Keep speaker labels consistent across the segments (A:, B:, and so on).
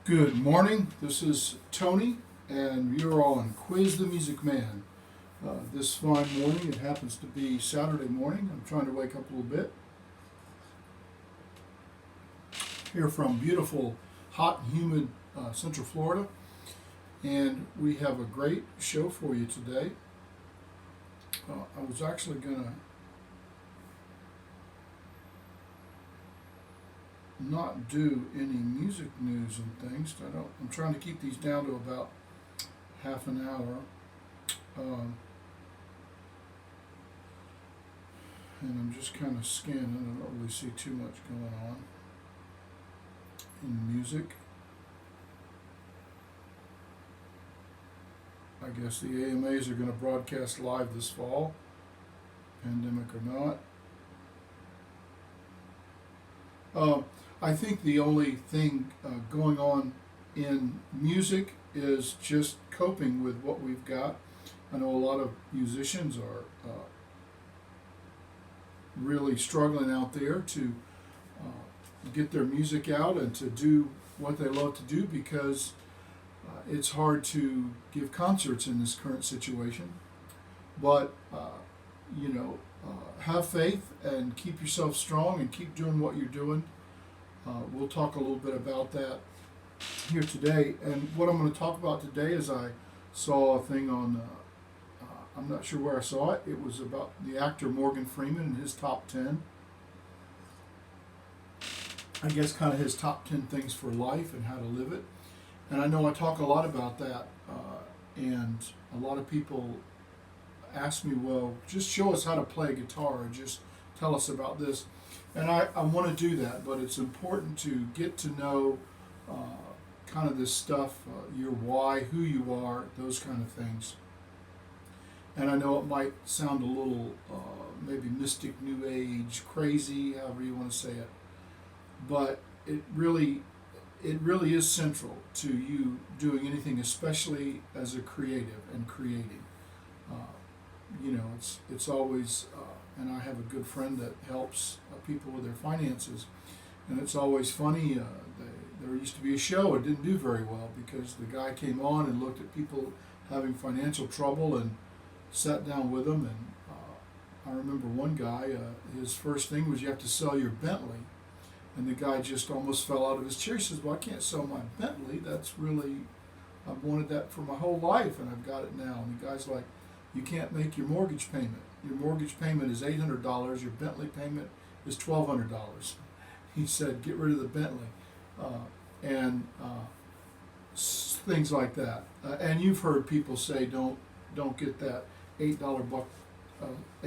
A: Good morning. This is Tony, and you're on Quiz the Music Man. This fine morning, it happens to be Saturday morning. I'm trying to wake up a little bit. Here from beautiful, hot and humid Central Florida, and we have a great show for you today. I was actually going to not do any music news and things. I'm trying to keep these down to about half an hour. And I'm just kind of scanning. I don't really see too much going on in music. I guess the AMAs are going to broadcast live this fall, pandemic or not. I think the only thing going on in music is just coping with what we've got. I know a lot of musicians are really struggling out there to get their music out and to do what they love to do, because it's hard to give concerts in this current situation. But have faith and keep yourself strong and keep doing what you're doing. We'll talk a little bit about that here today. And what I'm going to talk about today is I saw a thing on, I'm not sure where I saw it. It was about the actor Morgan Freeman and his top 10. I guess kind of his top 10 things for life and how to live it. And I know I talk a lot about that. And a lot of people ask me, well, just show us how to play guitar or just tell us about this. And I want to do that, but it's important to get to know kind of this stuff, your why, who you are, those kind of things. And I know it might sound a little maybe mystic, new age, crazy, however you want to say it, but it really is central to you doing anything, especially as a creative and creating. It's always, and I have a good friend that helps people with their finances, and it's always funny. There used to be a show, it didn't do very well because the guy came on and looked at people having financial trouble and sat down with them. And I remember one guy, his first thing was, you have to sell your Bentley. And the guy just almost fell out of his chair. He says, well, I can't sell my Bentley. I've wanted that for my whole life, and I've got it now. And the guy's like, you can't make your mortgage payment. Your mortgage payment is $800. Your Bentley payment is $1,200. He said, get rid of the Bentley. Things like that. And you've heard people say, don't get that $8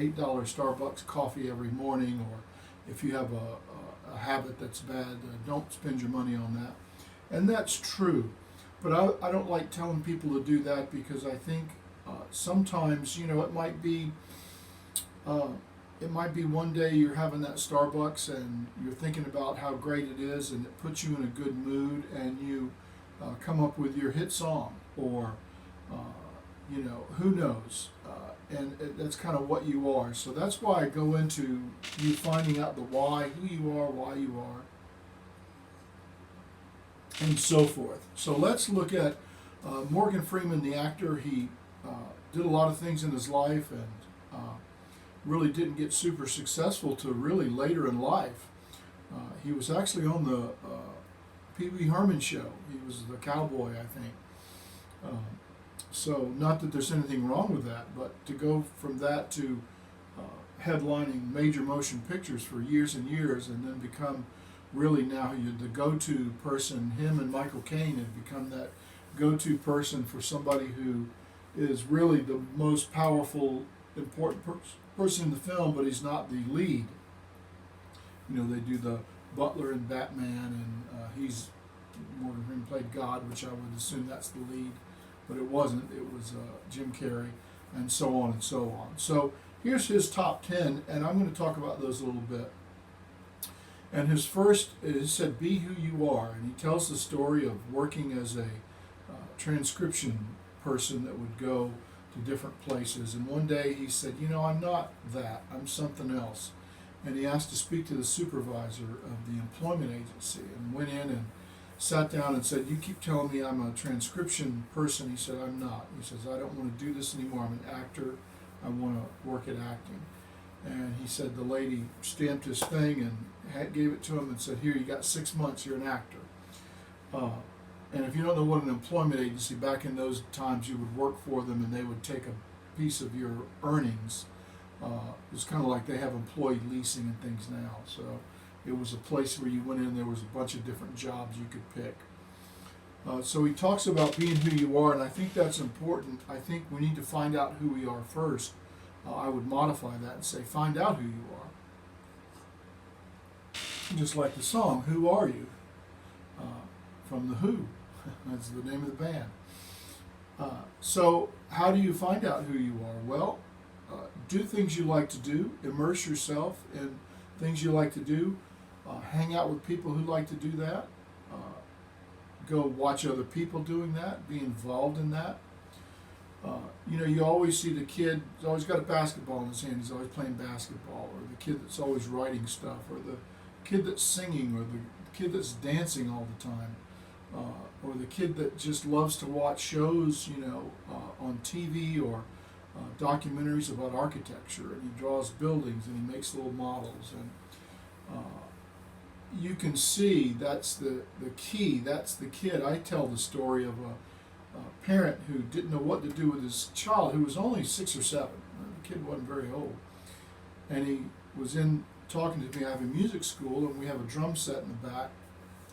A: Starbucks coffee every morning, or if you have a habit that's bad, don't spend your money on that. And that's true. But I don't like telling people to do that, because I think sometimes, it might be one day you're having that Starbucks and you're thinking about how great it is, and it puts you in a good mood, and you come up with your hit song, or who knows, that's kind of what you are. So that's why I go into you finding out the why, who you are, why you are, and so forth. So let's look at Morgan Freeman, the actor. He did a lot of things in his life, and really didn't get super successful till really later in life. He was actually on the Pee Wee Herman show. He was the cowboy, I think. So not that there's anything wrong with that, but to go from that to headlining major motion pictures for years and years, and then become really now you're the go-to person. Him and Michael Caine have become that go-to person for somebody who is really the most powerful, important person in the film, but he's not the lead. They do the butler in Batman, and Morgan Freeman played God, which I would assume that's the lead, but it wasn't. It was Jim Carrey, and so on and so on. So here's his top 10, and I'm going to talk about those a little bit. And his first, he said, be who you are, and he tells the story of working as a transcription person that would go to different places. And one day he said, I'm not that, I'm something else. And he asked to speak to the supervisor of the employment agency, and went in and sat down and said, "You keep telling me I'm a transcription person." He said, "I'm not." He says, "I don't want to do this anymore. I'm an actor. I want to work at acting." And he said the lady stamped his thing and gave it to him and said, "Here, you got 6 months. You're an actor." And if you don't know what an employment agency, back in those times you would work for them and they would take a piece of your earnings. It's kind of like they have employee leasing and things now. So it was a place where you went in, there was a bunch of different jobs you could pick. So he talks about being who you are, and I think that's important. I think we need to find out who we are first. I would modify that and say, find out who you are. Just like the song, "Who Are You?" From The Who. That's the name of the band. So how do you find out who you are? Well, do things you like to do. Immerse yourself in things you like to do. Hang out with people who like to do that. Go watch other people doing that. Be involved in that. You always see the kid who's always got a basketball in his hand. He's always playing basketball. Or the kid that's always writing stuff. Or the kid that's singing. Or the kid that's dancing all the time. Or the kid that just loves to watch shows, on TV or documentaries about architecture, and he draws buildings and he makes little models, and you can see that's the key. That's the kid. I tell the story of a parent who didn't know what to do with his child who was only 6 or 7. The kid wasn't very old, and he was in talking to me. I have a music school, and we have a drum set in the back.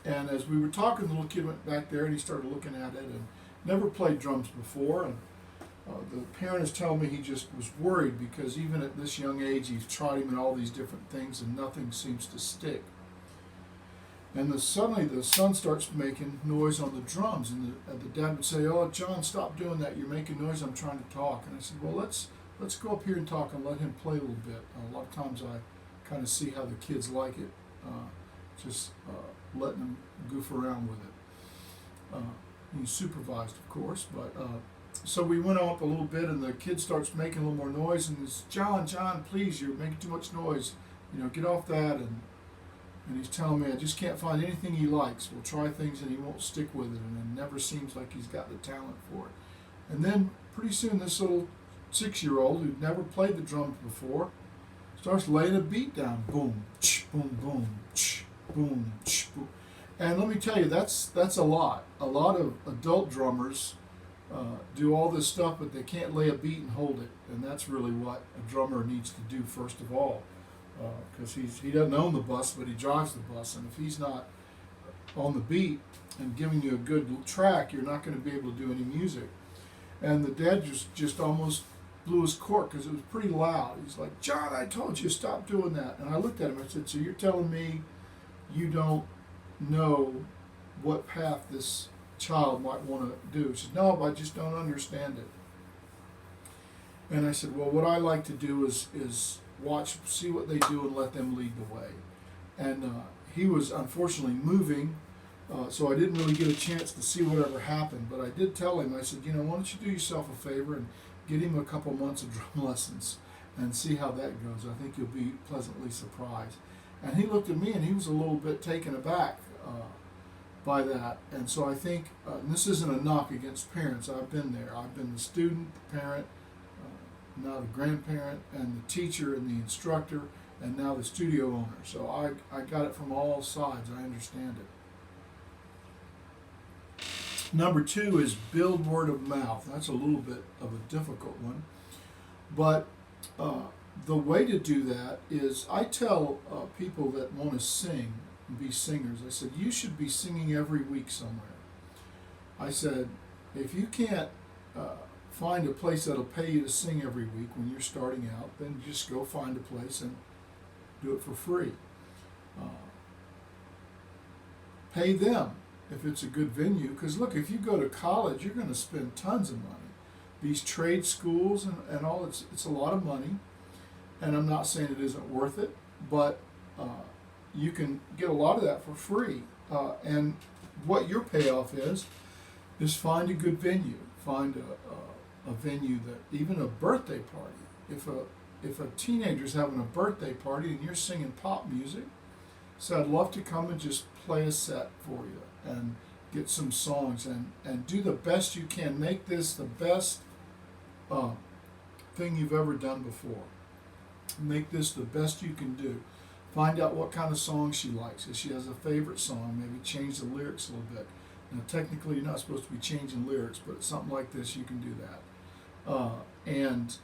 A: And as we were talking, the little kid went back there and he started looking at it and never played drums before. And the parent is telling me he just was worried because even at this young age, he's tried him in all these different things and nothing seems to stick. And suddenly the son starts making noise on the drums, and the dad would say, "Oh, John, stop doing that. You're making noise. I'm trying to talk." And I said, "Well, let's go up here and talk and let him play a little bit." A lot of times I kind of see how the kids like it. Letting them goof around with it. He's supervised, of course, but so we went up a little bit, and the kid starts making a little more noise, and he's, John, please, you're making too much noise. Get off that." And he's telling me, "I just can't find anything he likes. We'll try things, and he won't stick with it, and it never seems like he's got the talent for it." And then pretty soon, this little 6-year-old who'd never played the drums before starts laying a beat down. Boom, ch, boom, boom, ch. Boom, ch, boom. And let me tell you, that's a lot. A lot of adult drummers do all this stuff, but they can't lay a beat and hold it. And that's really what a drummer needs to do first of all, because he doesn't own the bus, but he drives the bus. And if he's not on the beat and giving you a good track, you're not going to be able to do any music. And the dad just almost blew his cork because it was pretty loud. He's like, "John, I told you, stop doing that." And I looked at him, I said, "So you're telling me you don't know what path this child might want to do?" He said, "No, I just don't understand it." And I said, "Well, what I like to do is watch, see what they do, and let them lead the way." And he was unfortunately moving, so I didn't really get a chance to see whatever happened. But I did tell him, I said, "Why don't you do yourself a favor and get him a couple months of drum lessons and see how that goes. I think you'll be pleasantly surprised." And he looked at me and he was a little bit taken aback by that. And so I think, and this isn't a knock against parents, I've been there. I've been the student, the parent, now the grandparent, and the teacher and the instructor, and now the studio owner. So I got it from all sides. I understand it. Number 2 is build word of mouth. That's a little bit of a difficult one. But the way to do that is I tell people that want to sing and be singers, I said, you should be singing every week somewhere. I said, if you can't find a place that'll pay you to sing every week when you're starting out, then just go find a place and do it for free. Pay them if it's a good venue, because look, if you go to college, you're going to spend tons of money. These trade schools and all, it's a lot of money, and I'm not saying it isn't worth it, but you can get a lot of that for free. And what your payoff is find a good venue. Find a venue that, even a birthday party. If a teenager's having a birthday party and you're singing pop music, So I'd love to come and just play a set for you and get some songs and do the best you can. Make this the best uh, thing you've ever done before. Make this the best you can do. Find out what kind of song she likes. If she has a favorite song, maybe change the lyrics a little bit. Now, technically, you're not supposed to be changing lyrics, but something like this, you can do that. And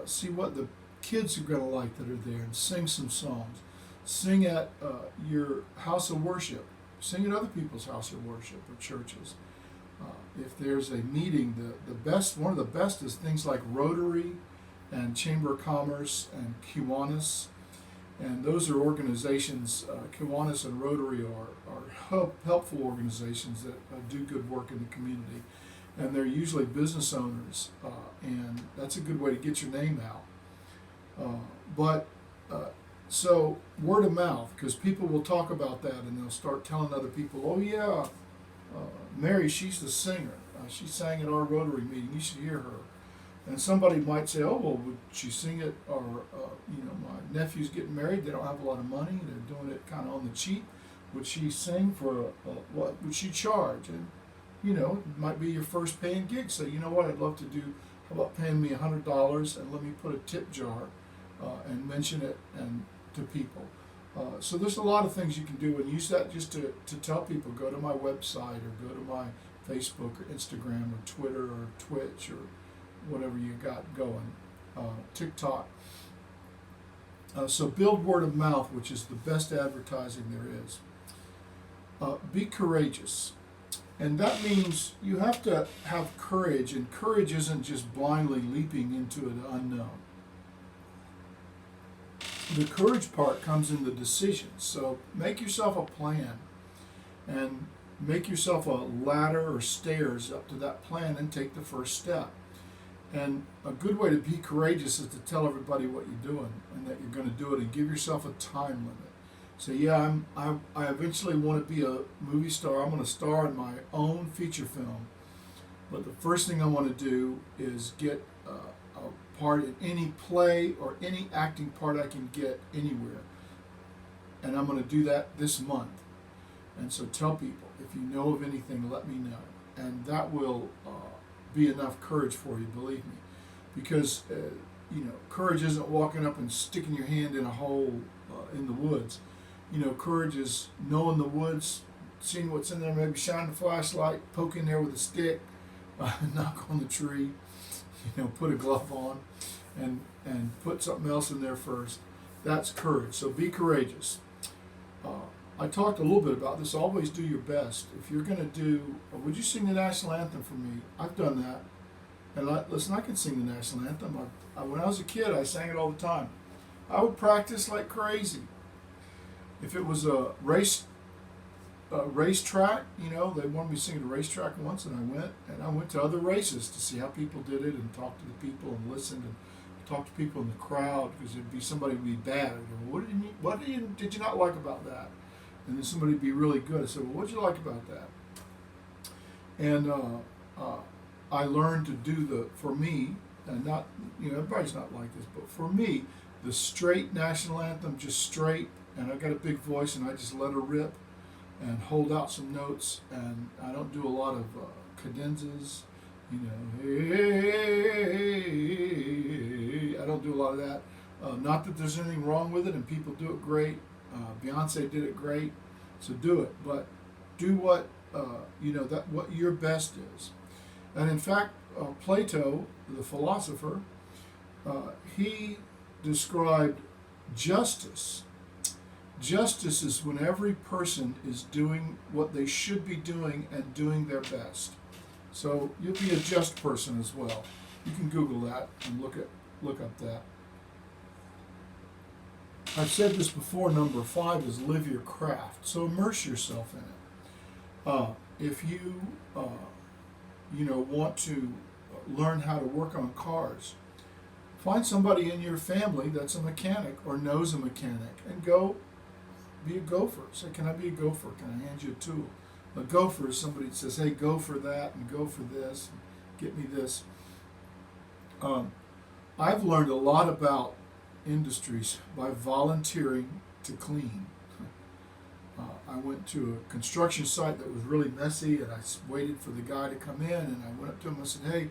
A: see what the kids are going to like that are there, and sing some songs. Sing at your house of worship. Sing at other people's house of worship or churches. If there's a meeting, one of the best is things like Rotary and Chamber of Commerce and Kiwanis. And those are organizations, Kiwanis and Rotary are helpful organizations that do good work in the community. And they're usually business owners, and that's a good way to get your name out. So word of mouth, because people will talk about that and they'll start telling other people, oh yeah, Mary, she's the singer. She sang at our Rotary meeting. You should hear her. And somebody might say, oh, well, would she sing it? Or, my nephew's getting married. They don't have a lot of money. They're doing it kind of on the cheap. Would she sing for, what would she charge? And, it might be your first paying gig. So, you know what, I'd love to do, how about paying me $100 and let me put a tip jar and mention it to people. So there's a lot of things you can do, and use that just to tell people, go to my website or go to my Facebook or Instagram or Twitter or Twitch or whatever you got going, TikTok. So build word of mouth, which is the best advertising there is. Be courageous. And that means you have to have courage, and courage isn't just blindly leaping into the unknown. The courage part comes in the decisions. So make yourself a plan and make yourself a ladder or stairs up to that plan and take the first step. And a good way to be courageous is to tell everybody what you're doing and that you're going to do it, and give yourself a time limit. So yeah, I eventually want to be a movie star. I'm going to star in my own feature film. But the first thing I want to do is get a part in any play or any acting part I can get anywhere. And I'm going to do that this month. And so tell people, if you know of anything, let me know. And that will be enough courage for you, believe me. Because, courage isn't walking up and sticking your hand in a hole in the woods. Courage is knowing the woods, seeing what's in there, maybe shine a flashlight, poke in there with a stick, knock on the tree, put a glove on, and put something else in there first. That's courage. So be courageous. I talked a little bit about this. Always do your best. If you're going to do, would you sing the national anthem for me? I've done that. And listen, I can sing the national anthem. When I was a kid, I sang it all the time. I would practice like crazy. If it was a racetrack, they wanted me to sing at a racetrack once, and I went to other races to see how people did it, and talked to the people and listened and talked to people in the crowd, because there'd be somebody would be bad. I'd go, what did you not like about that? And then somebody would be really good. I said, well, what did you like about that? And I learned to do for me, and not, everybody's not like this, but for me, the straight national anthem, just straight, and I got a big voice, and I just let her rip and hold out some notes, and I don't do a lot of cadenzas, I don't do a lot of that. Not that there's anything wrong with it, and people do it great. Beyonce did it great, so do it. But do what what your best is. And in fact, Plato, the philosopher, he described justice. Justice is when every person is doing what they should be doing and doing their best. So you'll be a just person as well. You can Google that and look up that. I've said this before, number 5 is live your craft. So immerse yourself in it. If you want to learn how to work on cars, find somebody in your family that's a mechanic or knows a mechanic, and go be a gopher. Say, can I be a gopher? Can I hand you a tool? A gopher is somebody that says, hey, go for that and go for this, and get me this. I've learned a lot about industries by volunteering to clean. I went to a construction site that was really messy, and I waited for the guy to come in, and I went up to him and said, "Hey,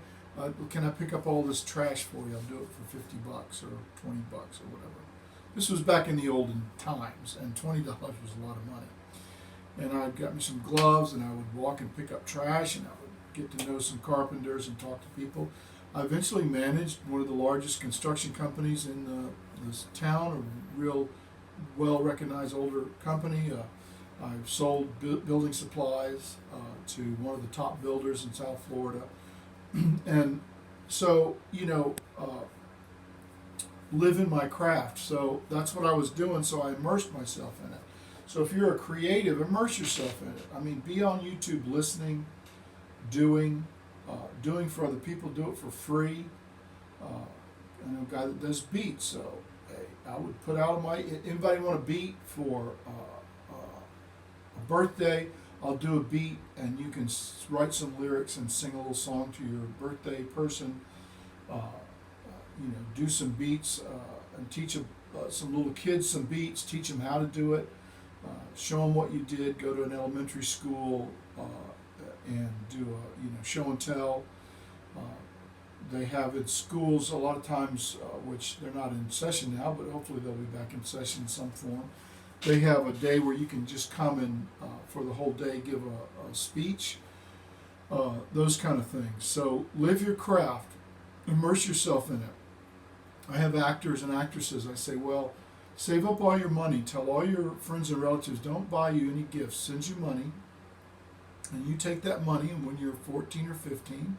A: can I pick up all this trash for you? I'll do it for $50 or $20 or whatever." This was back in the olden times, and $20 was a lot of money. And I got me some gloves, and I would walk and pick up trash, and I would get to know some carpenters and talk to people. I eventually managed one of the largest construction companies in this town, a real well-recognized older company. I've sold building supplies to one of the top builders in South Florida. And so, live in my craft. So that's what I was doing, so I immersed myself in it. So if you're a creative, immerse yourself in it. I mean, be on YouTube listening, doing for other people, do it for free. I know a guy that does beats, so hey, I would put out anybody want a beat for a birthday, I'll do a beat, and you can write some lyrics and sing a little song to your birthday person. Do some beats and teach some little kids some beats, teach them how to do it, show them what you did, go to an elementary school and do a show and tell. They have at schools a lot of times, which they're not in session now, but hopefully they'll be back in session in some form. They have a day where you can just come and for the whole day give a speech, those kind of things. So live your craft, immerse yourself in it. I have actors and actresses. I say, well, save up all your money. Tell all your friends and relatives, don't buy you any gifts. Send you money. And you take that money, and when you're 14 or 15,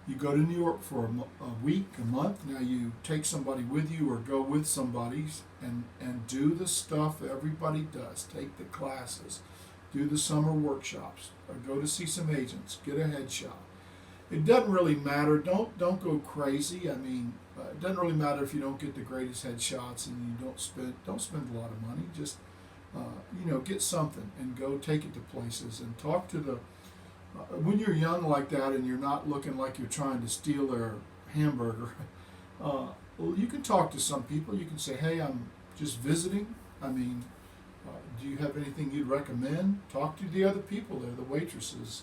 A: you go to New York for a week, a month. Now you take somebody with you or go with somebody and do the stuff everybody does. Take the classes, do the summer workshops, or go to see some agents, get a headshot. It doesn't really matter. Don't go crazy. I mean, it doesn't really matter if you don't get the greatest headshots and you don't spend a lot of money. Just get something and go take it to places and talk to the. When you're young like that and you're not looking like you're trying to steal their hamburger, well, you can talk to some people. You can say, "Hey, I'm just visiting. I mean, do you have anything you'd recommend?" Talk to the other people there, the waitresses.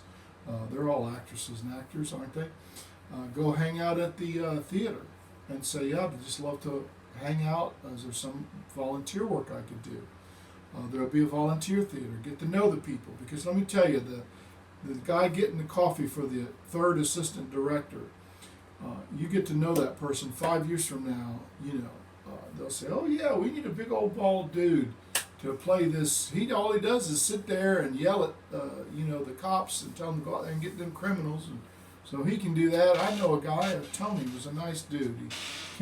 A: They're all actresses and actors, aren't they? Go hang out at the theater and say, "Yeah, I'd just love to hang out. Is there some volunteer work I could do?" There'll be a volunteer theater. Get to know the people, because let me tell you, the guy getting the coffee for the third assistant director, you get to know that person 5 years from now, they'll say, "Oh yeah, we need a big old bald dude to play this." All he does is sit there and yell at the cops and tell them to go out there and get them criminals, and so he can do that. I know a guy, Tony, was a nice dude. He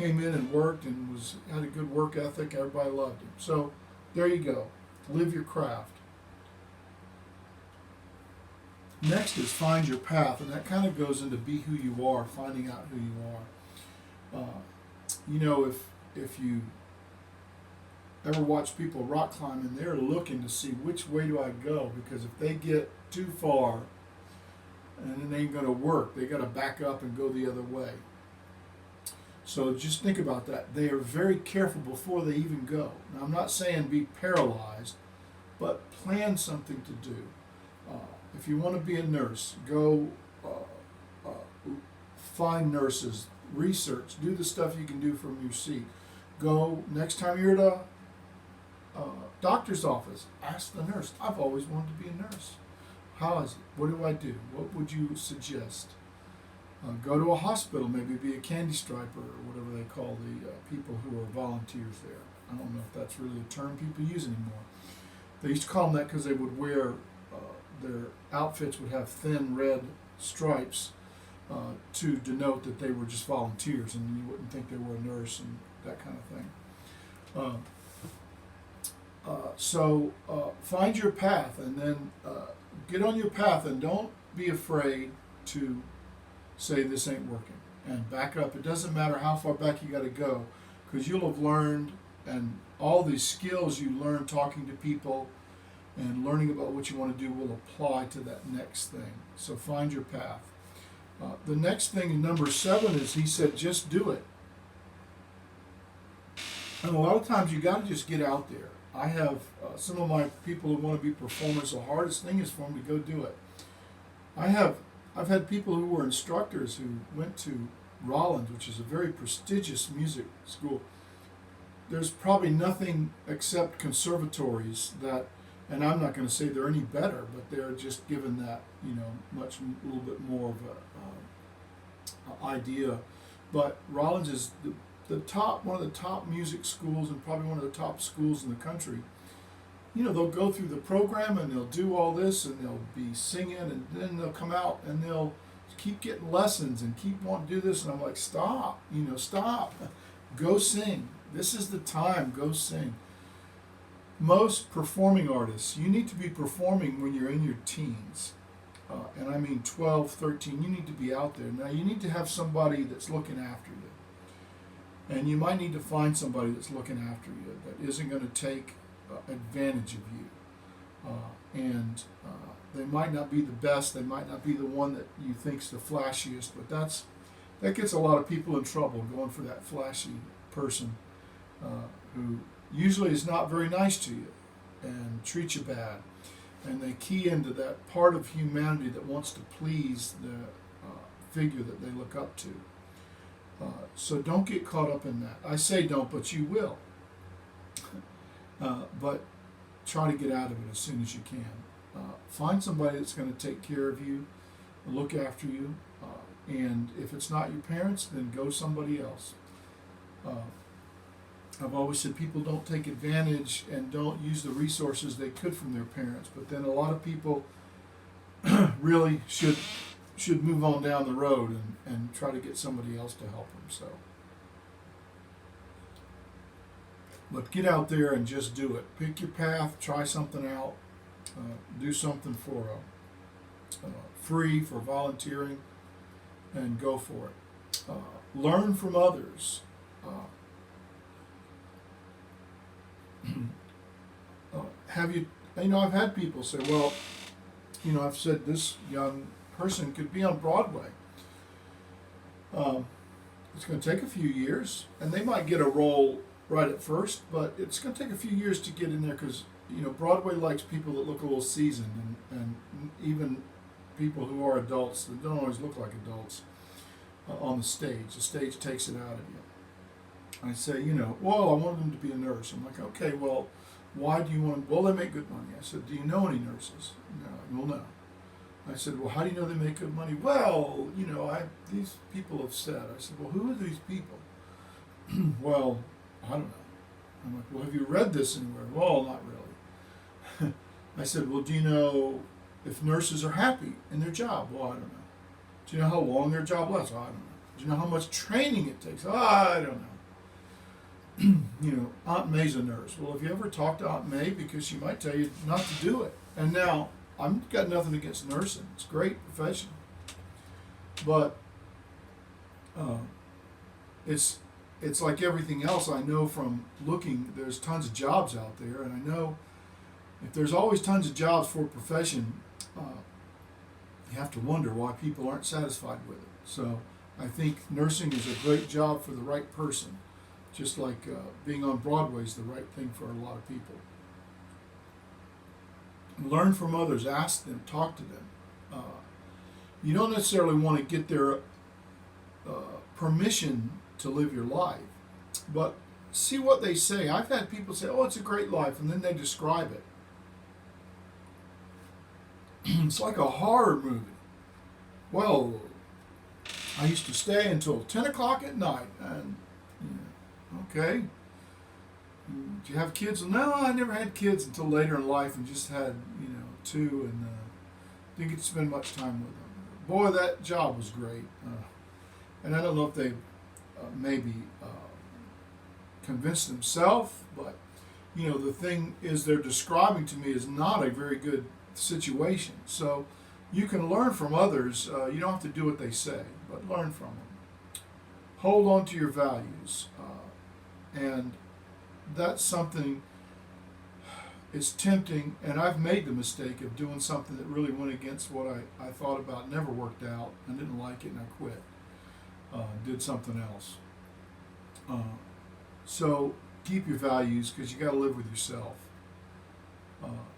A: came in and worked and had a good work ethic. Everybody loved him. So there you go. Live your craft. Next is find your path, and that kind of goes into be who you are, finding out who you are. If you ever watch people rock climbing, they're looking to see which way do I go, because if they get too far, and it ain't going to work, they got to back up and go the other way. So just think about that. They are very careful before they even go. Now, I'm not saying be paralyzed, but plan something to do. If you want to be a nurse, go find nurses, research, do the stuff you can do from your seat. Go, next time you're at a doctor's office, ask the nurse. I've always wanted to be a nurse. How is it? What do I do? What would you suggest? Go to a hospital, maybe be a candy striper or whatever they call the people who are volunteers there. I don't know if that's really a term people use anymore. They used to call them that because they would wear, their outfits would have thin red stripes to denote that they were just volunteers, and you wouldn't think they were a nurse and that kind of thing. So find your path, and then get on your path, and don't be afraid to say this ain't working, and back up. It doesn't matter how far back you got to go, because you'll have learned, and all these skills you learn talking to people and learning about what you want to do will apply to that next thing. So find your path. The next thing, number 7, is he said just do it. And a lot of times you got to just get out there. I have some of my people who want to be performers. The hardest thing is for them to go do it. I've had people who were instructors who went to Rollins, which is a very prestigious music school. There's probably nothing except conservatories that, and I'm not going to say they're any better, but they're just given that, much a little bit more of a idea. But Rollins is the top, one of the top music schools, and probably one of the top schools in the country. They'll go through the program and they'll do all this and they'll be singing, and then they'll come out and they'll keep getting lessons and keep wanting to do this. And I'm like, stop, stop, go sing. This is the time, go sing. Most performing artists, you need to be performing when you're in your teens. And I mean 12, 13, you need to be out there. Now you need to have somebody that's looking after you. And you might need to find somebody that's looking after you that isn't going to take advantage of you. They might not be the best, they might not be the one that you think's the flashiest, but that gets a lot of people in trouble, going for that flashy person who usually is not very nice to you and treats you bad. And they key into that part of humanity that wants to please the figure that they look up to. So don't get caught up in that. I say don't, but you will. But try to get out of it as soon as you can. Find somebody that's going to take care of you, look after you, and if it's not your parents, then go somebody else. I've always said people don't take advantage and don't use the resources they could from their parents, but then a lot of people really should move on down the road and try to get somebody else to help them. So, but get out there and just do it. Pick your path, try something out, do something for free, for volunteering, and go for it. Learn from others. I've had people say, well, I've said this young person could be on Broadway. It's going to take a few years, and they might get a role right at first, but it's going to take a few years to get in there because, Broadway likes people that look a little seasoned, and even people who are adults that don't always look like adults on the stage. The stage takes it out of you. I say, well, I wanted them to be a nurse. I'm like, okay, well, why do you want them? Well, they make good money. I said, do you know any nurses? No. Well, no. I said, well, how do you know they make good money? Well, these people have said. I said, well, who are these people? Well, I don't know. I'm like, well, have you read this anywhere? Well, not really. I said, well, do you know if nurses are happy in their job? Well, I don't know. Do you know how long their job lasts? I don't know. Do you know how much training it takes? I don't know. Aunt May's a nurse. Well, have you ever talked to Aunt May? Because she might tell you not to do it. And now, I've got nothing against nursing. It's a great profession. But it's like everything else I know from looking. There's tons of jobs out there, and I know if there's always tons of jobs for a profession, you have to wonder why people aren't satisfied with it. So I think nursing is a great job for the right person. Just like being on Broadway is the right thing for a lot of people. Learn from others, ask them, talk to them. You don't necessarily want to get their permission to live your life, but see what they say. I've had people say, oh, it's a great life, and then they describe it. It's like a horror movie. Well, I used to stay until 10 o'clock at night, and okay. Do you have kids? No, I never had kids until later in life, and just had, two, and didn't get to spend much time with them. Boy, that job was great. And I don't know if they maybe convinced themselves, but, the thing is they're describing to me is not a very good situation. So you can learn from others. You don't have to do what they say, but learn from them. Hold on to your values. And that's something, it's tempting, and I've made the mistake of doing something that really went against what I thought about, never worked out, I didn't like it, and I quit. Did something else. So keep your values, because you got to live with yourself,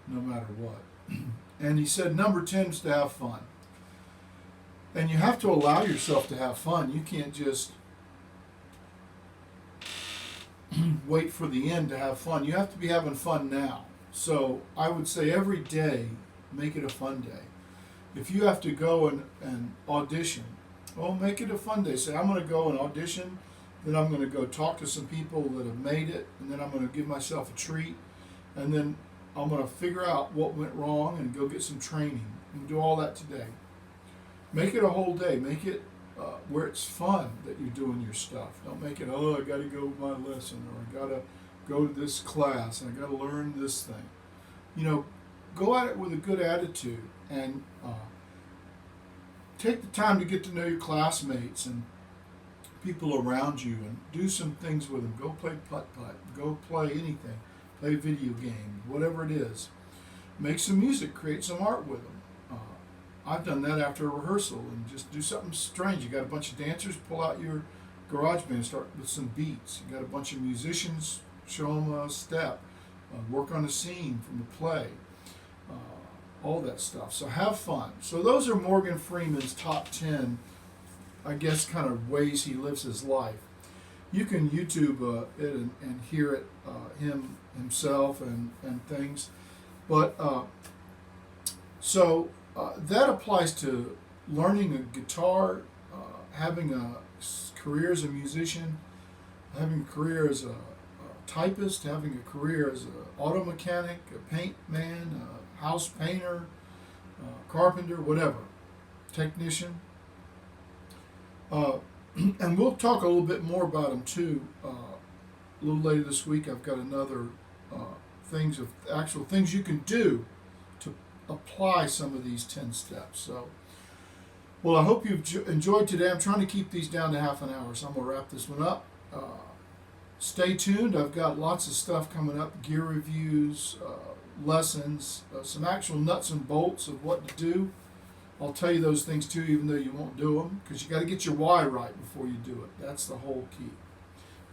A: no matter what. And he said number 10 is to have fun. And you have to allow yourself to have fun. You can't just wait for the end to have fun. You have to be having fun now. So I would say every day, make it a fun day. If you have to go and audition, well, make it a fun day. Say, I'm going to go and audition, then I'm going to go talk to some people that have made it, and then I'm going to give myself a treat, and then I'm going to figure out what went wrong and go get some training and do all that today. Make it a whole day. Make it where it's fun that you're doing your stuff. Don't make it, oh, I got to go to my lesson, or I got to go to this class, and I got to learn this thing. You know, go at it with a good attitude, and take the time to get to know your classmates and people around you, and do some things with them. Go play putt-putt. Go play anything. Play a video game, whatever it is. Make some music. Create some art with them. I've done that after a rehearsal, and just do something strange. You got a bunch of dancers, pull out your garage band, start with some beats. You got a bunch of musicians, show them a step. Work on a scene from the play. All that stuff. So have fun. So those are Morgan Freeman's top 10, I guess, kind of ways he lives his life. You can YouTube it and hear it, himself and things. But that applies to learning a guitar, having a career as a musician, having a career as a typist, having a career as an auto mechanic, a paint man, a house painter, carpenter, whatever, technician. And we'll talk a little bit more about them too. A little later this week, I've got another actual things you can do to apply some of these 10 steps. So, well, I hope you've enjoyed today. I'm trying to keep these down to half an hour, so I'm going to wrap this one up. Stay tuned. I've got lots of stuff coming up, gear reviews, lessons, some actual nuts and bolts of what to do. I'll tell you those things too, even though you won't do them, because you got to get your why right before you do it. That's the whole key.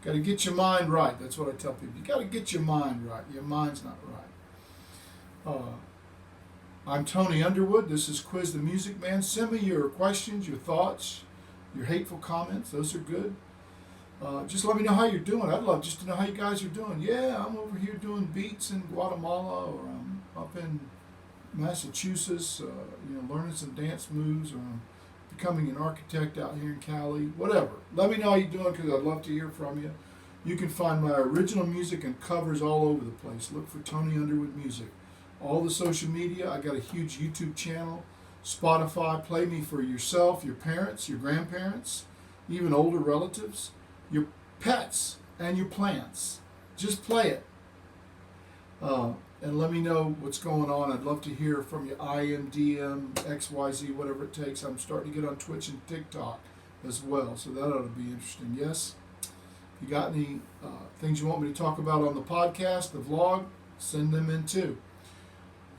A: Got to get your mind right. That's what I tell people. You got to get your mind right. Your mind's not right. I'm Tony Underwood. This is Quiz the Music Man. Send me your questions, your thoughts, your hateful comments. Those are good. Just let me know how you're doing. I'd love just to know how you guys are doing. Yeah, I'm over here doing beats in Guatemala, or I'm up in Massachusetts, learning some dance moves, or I'm becoming an architect out here in Cali, whatever. Let me know how you're doing, because I'd love to hear from you. You can find my original music and covers all over the place. Look for Tony Underwood Music. All the social media. I got a huge YouTube channel, Spotify. Play me for yourself, your parents, your grandparents, even older relatives, your pets, and your plants. Just play it. And let me know what's going on. I'd love to hear from you. IM, DM, XYZ, whatever it takes. I'm starting to get on Twitch and TikTok as well, so that ought to be interesting. Yes? If you got any things you want me to talk about on the podcast, the vlog, send them in too.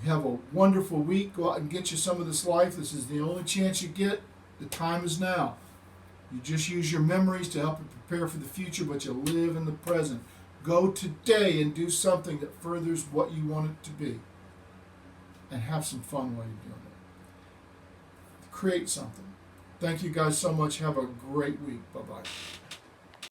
A: Have a wonderful week. Go out and get you some of this life. This is the only chance you get. The time is now. You just use your memories to help you prepare for the future, but you live in the present. Go today and do something that furthers what you want it to be. And have some fun while you're doing it. Create something. Thank you guys so much. Have a great week. Bye-bye.